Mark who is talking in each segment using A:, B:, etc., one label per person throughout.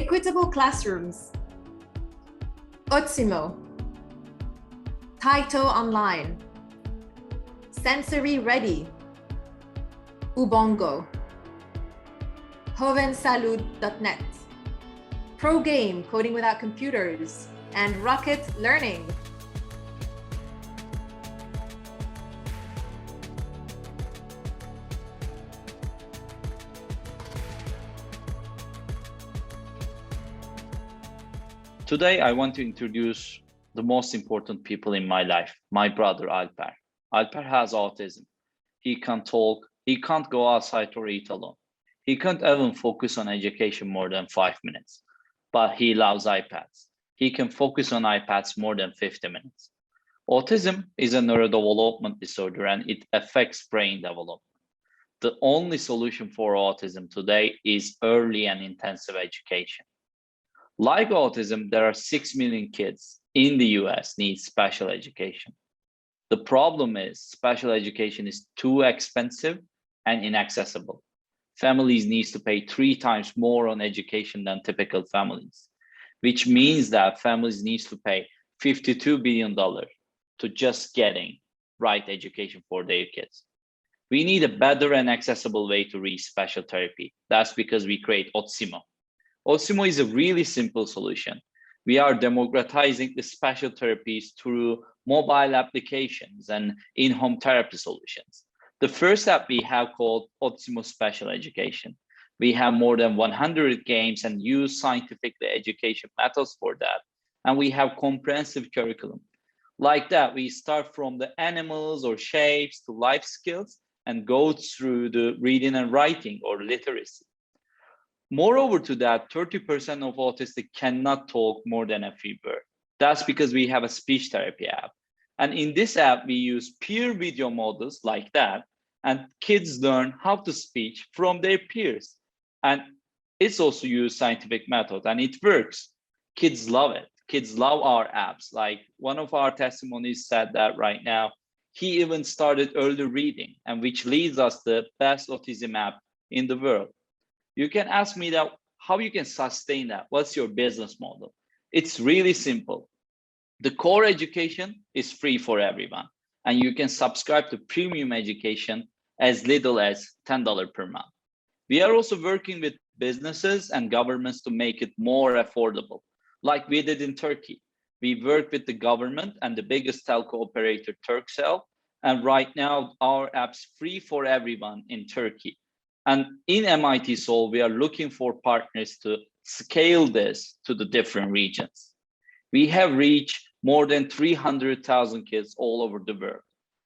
A: Equitable classrooms. Otsimo. Taito Online. Sensory Ready. Obonga. Jovensalud.net. Pro Game Coding Without Computers, and Rocket Learning.
B: Today, I want to introduce the most important people in my life, my brother Alper. Alper has autism. He can't talk, he can't go outside or eat alone. He can't even focus on education more than 5 minutes, but he loves iPads. He can focus on iPads more than 50 minutes. Autism is a neurodevelopment disorder and it affects brain development. The only solution for autism today is early and intensive education. Like autism, there are 6 million kids in the US need special education. The problem is special education is too expensive and inaccessible. Families need to pay 3 times more on education than typical families, which means that families need to pay $52 billion to just getting right education for their kids. We need a better and accessible way to reach special therapy. That's because we create Otsimo. Otsimo is a really simple solution. We are democratizing the special therapies through mobile applications and in-home therapy solutions. The first app we have called Otsimo Special Education. We have more than 100 games and use scientific education methods for that. And we have comprehensive curriculum. Like that, we start from the animals or shapes to life skills and go through the reading and writing or literacy. Moreover to that, 30% of autistic cannot talk more than a few words. That's because we have a speech therapy app. And in this app, we use peer video models like that, and kids learn how to speak from their peers. And it's also used scientific method and it works. Kids love it. Kids love our apps. Like one of our testimonies said that right now, he even started early reading, and which leads us the best autism app in the world. You can ask me that how you can sustain that. What's your business model? It's really simple. The core education is free for everyone, and you can subscribe to premium education as little as $10 per month. We are also working with businesses and governments to make it more affordable, like we did in Turkey. We work with the government and the biggest telco operator, Turkcell, and right now our app's free for everyone in Turkey. And in MIT Seoul, we are looking for partners to scale this to the different regions. We have reached more than 300,000 kids all over the world,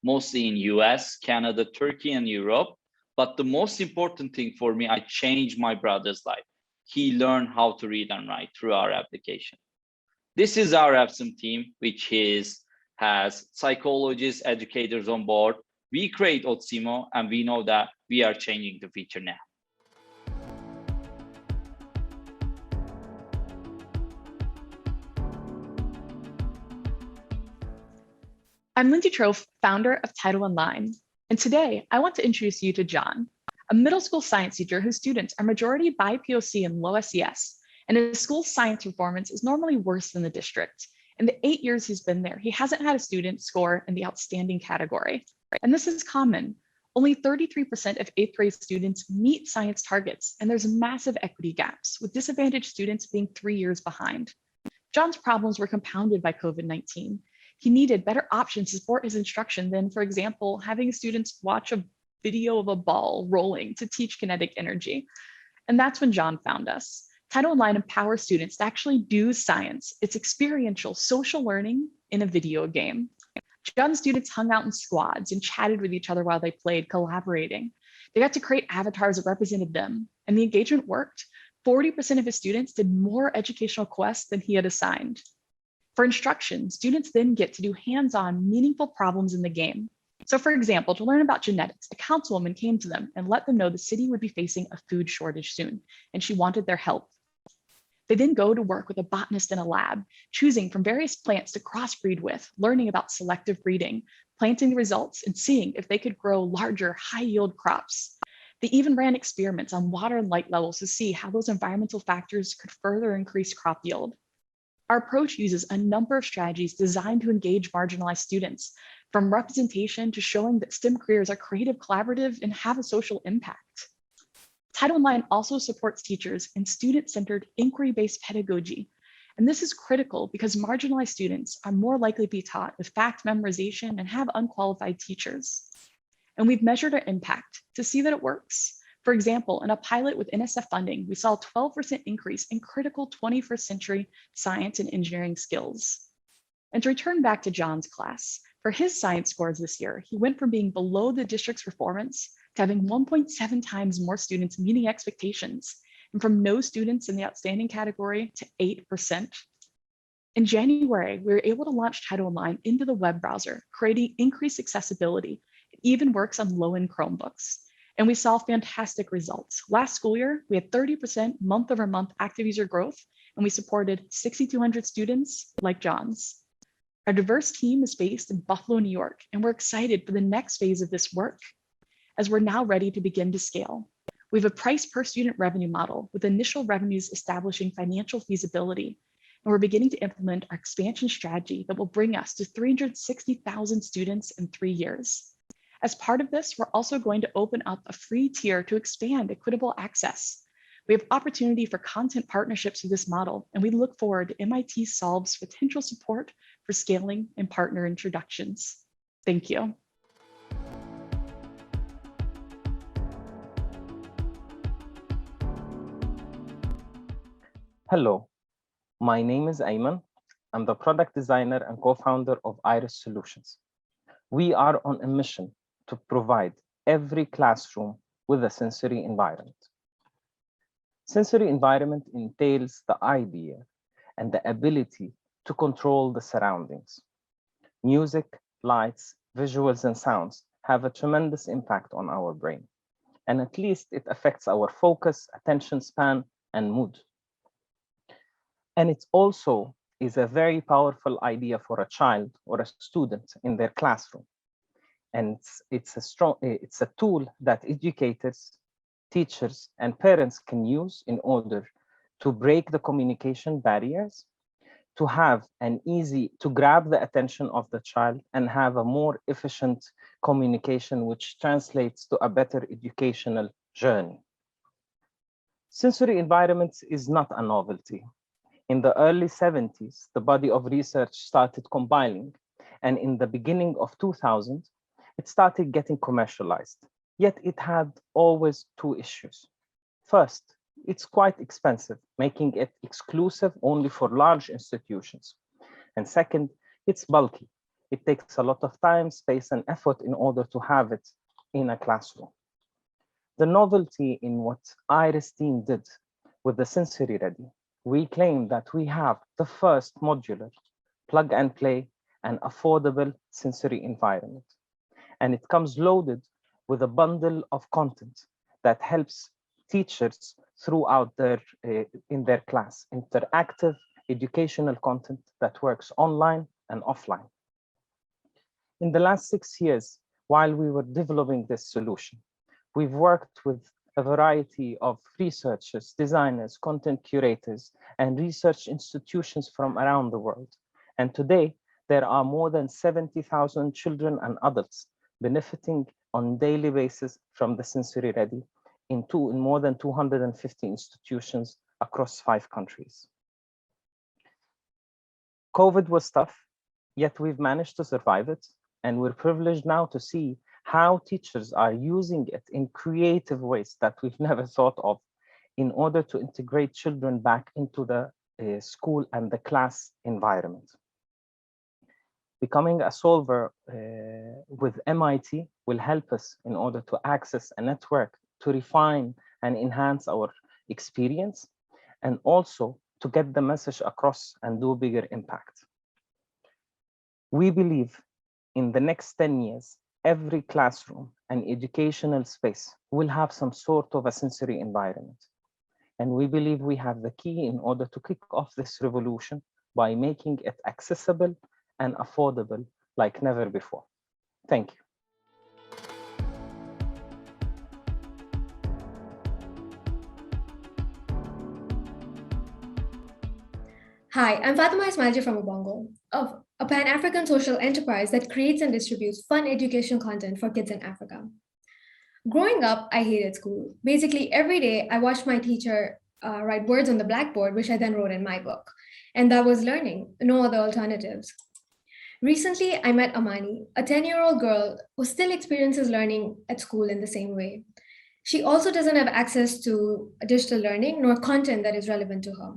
B: mostly in US, Canada, Turkey, and Europe. But the most important thing for me, I changed my brother's life. He learned how to read and write through our application. This is our Epsom team, which has psychologists, educators on board. We create Otsimo, and we know that we are changing the future now.
C: I'm Lindsay Trofe, founder of Title Online, and today I want to introduce you to John, a middle school science teacher whose students are majority BIPOC and low SES, and his school's science performance is normally worse than the district. In the 8 years he's been there, he hasn't had a student score in the outstanding category. And this is common. Only 33% of 8th grade students meet science targets, and there's massive equity gaps, with disadvantaged students being 3 years behind. John's problems were compounded by COVID-19. He needed better options to support his instruction than, for example, having students watch a video of a ball rolling to teach kinetic energy. And that's when John found us. Title Online empowers students to actually do science. It's experiential social learning in a video game. John's students hung out in squads and chatted with each other while they played, collaborating. They got to create avatars that represented them, and the engagement worked. 40% of his students did more educational quests than he had assigned. For instruction, students then get to do hands-on, meaningful problems in the game. So for example, to learn about genetics, a councilwoman came to them and let them know the city would be facing a food shortage soon, and she wanted their help. They then go to work with a botanist in a lab, choosing from various plants to crossbreed with, learning about selective breeding, planting the results, and seeing if they could grow larger, high-yield crops. They even ran experiments on water and light levels to see how those environmental factors could further increase crop yield. Our approach uses a number of strategies designed to engage marginalized students, from representation to showing that STEM careers are creative, collaborative, and have a social impact. Title Online also supports teachers in student-centered, inquiry-based pedagogy. And this is critical because marginalized students are more likely to be taught with fact memorization and have unqualified teachers. And we've measured our impact to see that it works. For example, in a pilot with NSF funding, we saw a 12% increase in critical 21st century science and engineering skills. And to return back to John's class, for his science scores this year, he went from being below the district's performance to having 1.7 times more students meeting expectations, and from no students in the outstanding category to 8%. In January, we were able to launch Title Online into the web browser, creating increased accessibility. It even works on low-end Chromebooks. And we saw fantastic results. Last school year, we had 30% month-over-month active user growth, and we supported 6,200 students like John's. Our diverse team is based in Buffalo, New York, and we're excited for the next phase of this work, as we're now ready to begin to scale. We have a price per student revenue model with initial revenues establishing financial feasibility. And we're beginning to implement our expansion strategy that will bring us to 360,000 students in 3 years. As part of this, we're also going to open up a free tier to expand equitable access. We have opportunity for content partnerships with this model, and we look forward to MIT Solve's potential support for scaling and partner introductions. Thank you.
D: Hello, my name is Ayman. I'm the product designer and co-founder of Iris Solutions. We are on a mission to provide every classroom with a sensory environment. Sensory environment entails the idea and the ability to control the surroundings. Music, lights, visuals, and sounds have a tremendous impact on our brain, and at least it affects our focus, attention span, and mood. And it also is a very powerful idea for a child or a student in their classroom. And it's a tool that educators, teachers, and parents can use in order to break the communication barriers, to have to grab the attention of the child and have a more efficient communication, which translates to a better educational journey. Sensory environments is not a novelty. In the early 70s, the body of research started compiling, and in the beginning of 2000, it started getting commercialized. Yet it had always two issues. First, it's quite expensive, making it exclusive only for large institutions. And second, it's bulky. It takes a lot of time, space, and effort in order to have it in a classroom. The novelty in what Iris team did with the Sensory Ready, we claim that we have the first modular, plug and play, and affordable sensory environment. And it comes loaded with a bundle of content that helps teachers throughout in their class, interactive educational content that works online and offline. In the last 6 years, while we were developing this solution, we've worked with a variety of researchers, designers, content curators, and research institutions from around the world. And today, there are more than 70,000 children and adults benefiting on a daily basis from the Sensory Ready in more than 250 institutions across 5 countries. COVID was tough, yet we've managed to survive it. And we're privileged now to see how teachers are using it in creative ways that we've never thought of in order to integrate children back into the school and the class environment. Becoming a solver with MIT will help us in order to access a network to refine and enhance our experience, and also to get the message across and do bigger impact. We believe in the next 10 years, every classroom and educational space will have some sort of a sensory environment. And we believe we have the key in order to kick off this revolution by making it accessible and affordable like never before. Thank you.
E: Hi, I'm Fatima Ismail from Obonga, a Pan-African social enterprise that creates and distributes fun education content for kids in Africa. Growing up, I hated school. Basically, every day I watched my teacher write words on the blackboard, which I then wrote in my book. And that was learning, no other alternatives. Recently, I met Amani, a 10-year-old girl who still experiences learning at school in the same way. She also doesn't have access to digital learning nor content that is relevant to her.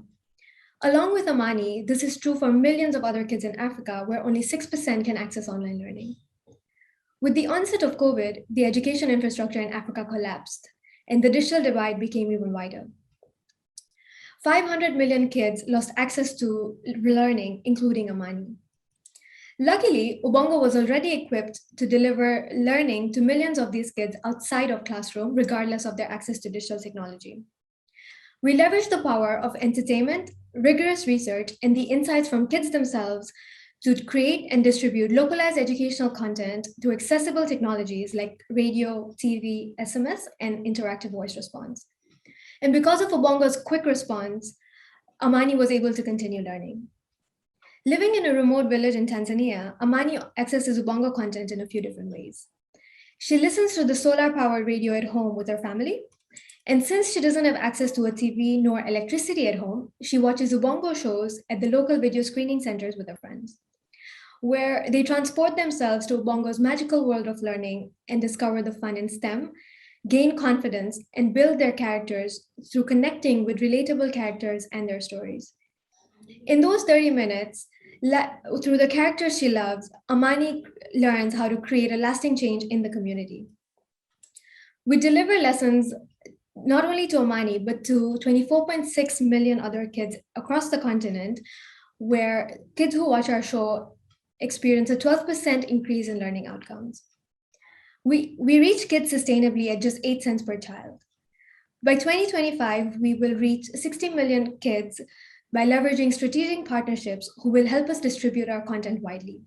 E: Along with Amani, this is true for millions of other kids in Africa, where only 6% can access online learning. With the onset of COVID, the education infrastructure in Africa collapsed, and the digital divide became even wider. 500 million kids lost access to learning, including Amani. Luckily, Obonga was already equipped to deliver learning to millions of these kids outside of classroom, regardless of their access to digital technology. We leverage the power of entertainment, rigorous research, and the insights from kids themselves to create and distribute localized educational content through accessible technologies like radio, TV, SMS, and interactive voice response. And because of Obonga's quick response, Amani was able to continue learning. Living in a remote village in Tanzania, Amani accesses Obonga content in a few different ways. She listens to the solar-powered radio at home with her family. And since she doesn't have access to a TV nor electricity at home, she watches Ubongo shows at the local video screening centers with her friends, where they transport themselves to Ubongo's magical world of learning and discover the fun in STEM, gain confidence, and build their characters through connecting with relatable characters and their stories. In those 30 minutes, through the characters she loves, Amani learns how to create a lasting change in the community. We deliver lessons not only to Amani, but to 24.6 million other kids across the continent, where kids who watch our show experience a 12% increase in learning outcomes. We reach kids sustainably at just 8 cents per child. By 2025, we will reach 60 million kids by leveraging strategic partnerships who will help us distribute our content widely.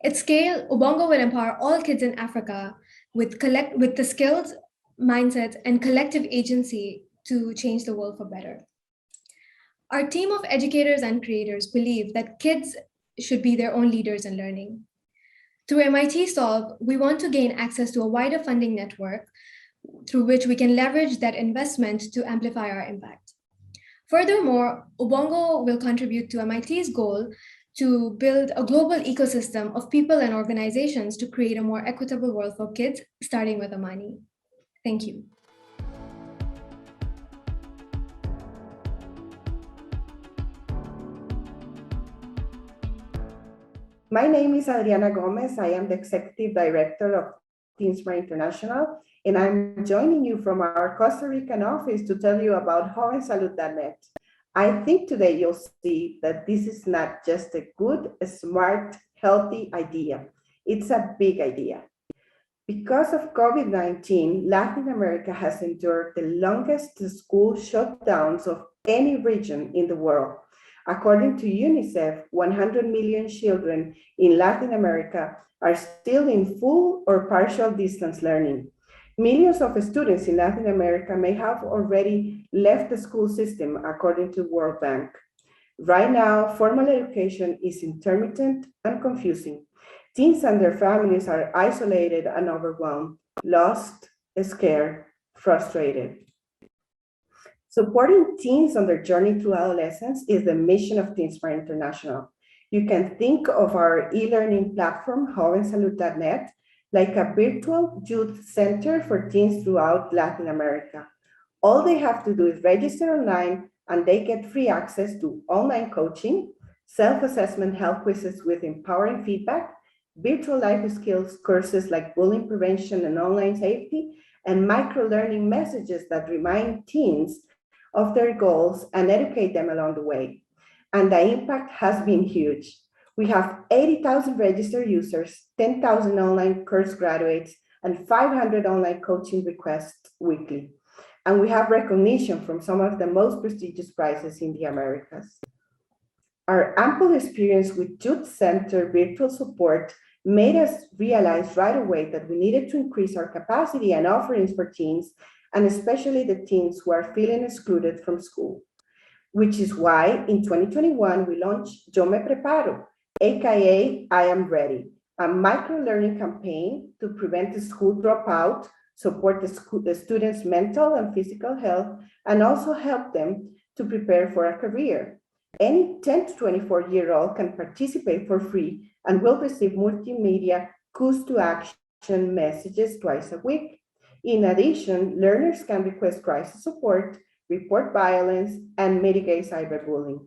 E: At scale, Ubongo will empower all kids in Africa with the skills, mindsets, and collective agency to change the world for better. Our team of educators and creators believe that kids should be their own leaders in learning. Through MIT Solve, we want to gain access to a wider funding network through which we can leverage that investment to amplify our impact. Furthermore, Ubongo will contribute to MIT's goal to build a global ecosystem of people and organizations to create a more equitable world for kids, starting with Amani. Thank you.
F: My name is Adriana Gomez. I am the Executive Director of Teensmar International, and I'm joining you from our Costa Rican office to tell you about jovensalud.net. I think today you'll see that this is not just a good, a smart, healthy idea. It's a big idea. Because of COVID-19, Latin America has endured the longest school shutdowns of any region in the world. According to UNICEF, 100 million children in Latin America are still in full or partial distance learning. Millions of students in Latin America may have already left the school system, according to World Bank. Right now, formal education is intermittent and confusing. Teens and their families are isolated and overwhelmed, lost, scared, frustrated. Supporting teens on their journey through adolescence is the mission of Teensmar International. You can think of our e-learning platform, jovensalud.net, like a virtual youth center for teens throughout Latin America. All they have to do is register online and they get free access to online coaching, self-assessment health quizzes with empowering feedback, virtual life skills courses like bullying prevention and online safety, and micro-learning messages that remind teens of their goals and educate them along the way. And the impact has been huge. We have 80,000 registered users, 10,000 online course graduates, and 500 online coaching requests weekly. And we have recognition from some of the most prestigious prizes in the Americas. Our ample experience with youth center virtual support made us realize right away that we needed to increase our capacity and offerings for teens, and especially the teens who are feeling excluded from school. which is why in 2021 we launched Yo Me Preparo, aka I Am Ready, a micro-learning campaign to prevent the school dropout, support the students' mental and physical health, and also help them to prepare for a career. Any 10 to 24-year-old can participate for free and will receive multimedia calls to action messages twice a week. In addition, learners can request crisis support, report violence, and mitigate cyberbullying.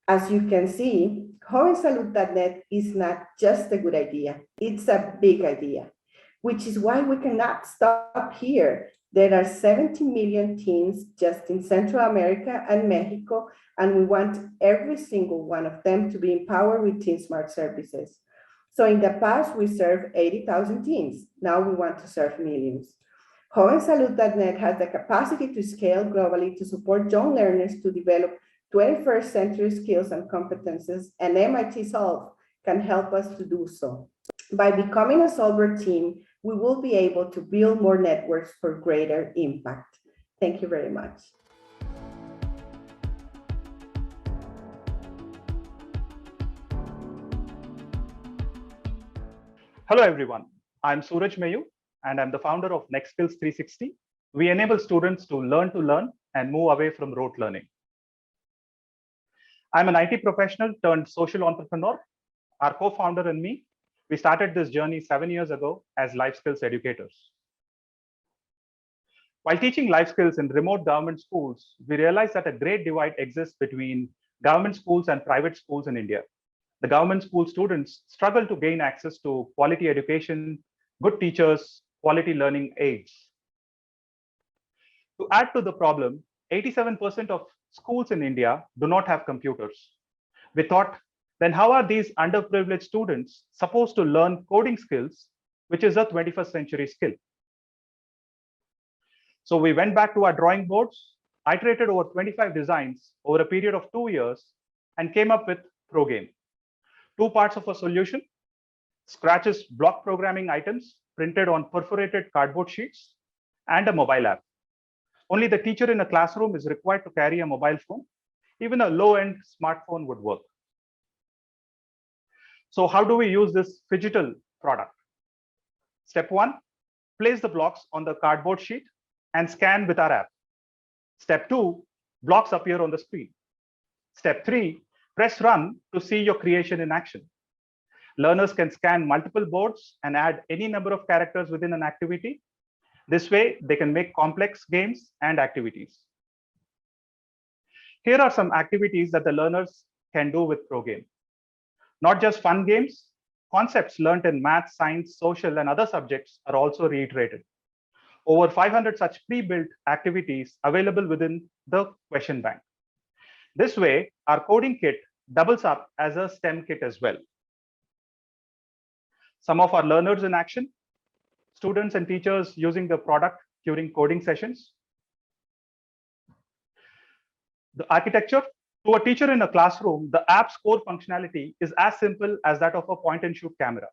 F: As you can see, jovensalud.net is not just a good idea, it's a big idea, which is why we cannot stop here. There are 70 million teens just in Central America and Mexico, and we want every single one of them to be empowered with Teensmart services. So in the past, we served 80,000 teens. Now we want to serve millions. jovensalud.net has the capacity to scale globally to support young learners to develop 21st century skills and competences, and MIT Solve can help us to do so. By becoming a Solver team, we will be able to build more networks for greater impact. Thank you very much.
G: Hello, everyone. I'm Suraj Mayu, and I'm the founder of Next Skills 360. We enable students to learn and move away from rote learning. I'm an IT professional turned social entrepreneur. Our co-founder and me, we started this journey 7 years ago as life skills educators. While teaching life skills in remote government schools, we realized that a great divide exists between government schools and private schools in India. The government school students struggle to gain access to quality education, good teachers, quality learning aids. To add to the problem, 87% of schools in India do not have computers. We thought, then how are these underprivileged students supposed to learn coding skills, which is a 21st century skill? So we went back to our drawing boards, iterated over 25 designs over a period of 2 years, and came up with ProGame. 2 parts of a solution: Scratch's block programming items printed on perforated cardboard sheets, and a mobile app. Only the teacher in a classroom is required to carry a mobile phone. Even a low-end smartphone would work. So how do we use this phygital product? Step 1, place the blocks on the cardboard sheet and scan with our app. Step 2, blocks appear on the screen. Step 3, press run to see your creation in action. Learners can scan multiple boards and add any number of characters within an activity. This way, they can make complex games and activities. Here are some activities that the learners can do with ProGame. Not just fun games, concepts learned in math, science, social, and other subjects are also reiterated. Over 500 such pre-built activities available within the question bank. This way, our coding kit doubles up as a STEM kit as well. Some of our learners in action: students and teachers using the product during coding sessions. The architecture: to a teacher in a classroom, the app's core functionality is as simple as that of a point-and-shoot camera.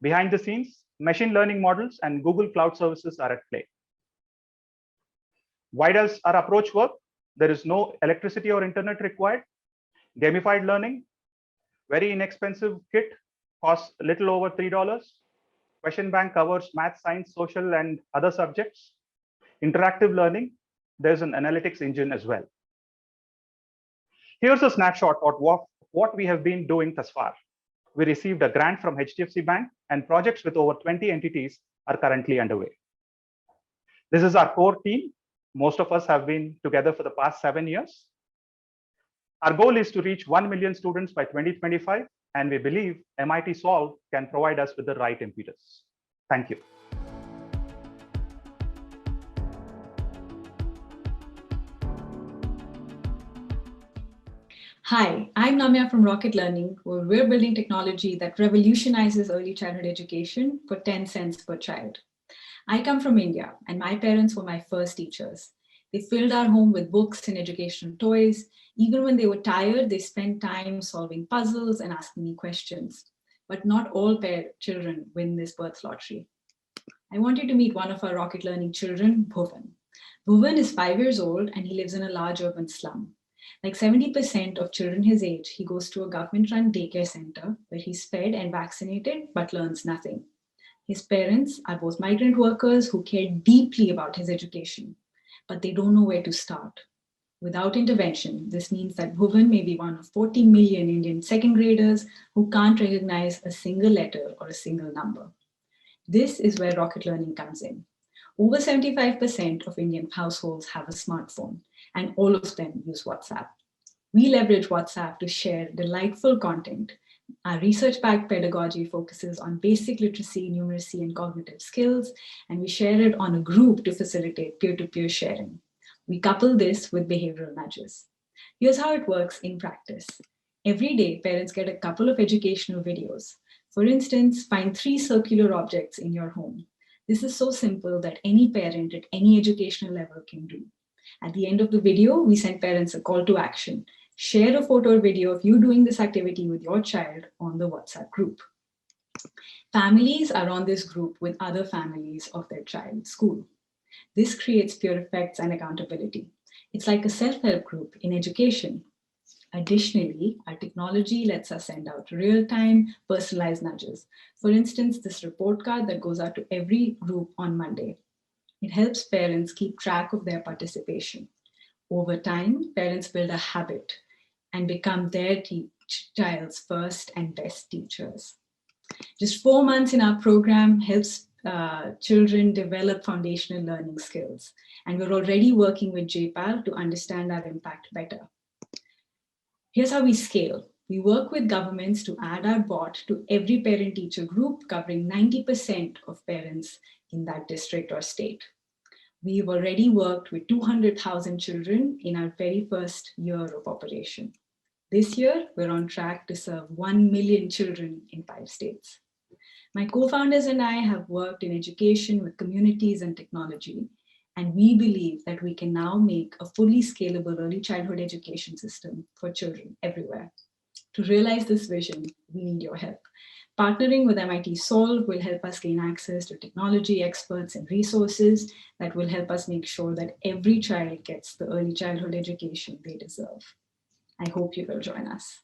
G: Behind the scenes, machine learning models and Google Cloud services are at play. Why does our approach work? There is no electricity or internet required. Gamified learning: very inexpensive kit, costs a little over $3. Question bank covers math, science, social, and other subjects. Interactive learning: there's an analytics engine as well. Here's a snapshot of what we have been doing thus far. We received a grant from HDFC Bank, and projects with over 20 entities are currently underway. This is our core team. Most of us have been together for the past 7 years. Our goal is to reach 1 million students by 2025, and we believe MIT Solve can provide us with the right impetus. Thank you.
H: Hi, I'm Namya from Rocket Learning, where we're building technology that revolutionizes early childhood education for 10 cents per child. I come from India, and my parents were my first teachers. They filled our home with books and educational toys. Even when they were tired, they spent time solving puzzles and asking me questions. But not all children win this birth lottery. I want you to meet one of our Rocket Learning children, Bhuvan. Bhuvan is 5 years old, and he lives in a large urban slum. Like 70% of children his age, he goes to a government-run daycare center where he's fed and vaccinated but learns nothing. His parents are both migrant workers who care deeply about his education, but they don't know where to start. Without intervention, this means that Bhuvan may be one of 40 million Indian second graders who can't recognize a single letter or a single number. This is where Rocket Learning comes in. Over 75% of Indian households have a smartphone, and all of them use WhatsApp. We leverage WhatsApp to share delightful content. Our research-backed pedagogy focuses on basic literacy, numeracy, and cognitive skills, and we share it on a group to facilitate peer-to-peer sharing. We couple this with behavioral nudges. Here's how it works in practice. Every day, parents get a couple of educational videos. For instance, find 3 circular objects in your home. This is so simple that any parent at any educational level can do. At the end of the video, we send parents a call to action. Share a photo or video of you doing this activity with your child on the WhatsApp group. Families are on this group with other families of their child's school. This creates peer effects and accountability. It's like a self-help group in education. Additionally, our technology lets us send out real-time, personalized nudges. For instance, this report card that goes out to every group on Monday. It helps parents keep track of their participation. Over time, parents build a habit and become their child's first and best teachers. Just 4 months in our program helps children develop foundational learning skills. And we're already working with JPAL to understand our impact better. Here's how we scale. We work with governments to add our bot to every parent-teacher group, covering 90% of parents in that district or state. We've already worked with 200,000 children in our very first year of operation. This year, we're on track to serve 1 million children in 5 states. My co-founders and I have worked in education with communities and technology, and we believe that we can now make a fully scalable early childhood education system for children everywhere. To realize this vision, we need your help. Partnering with MIT Solve will help us gain access to technology experts and resources that will help us make sure that every child gets the early childhood education they deserve. I hope you will join us.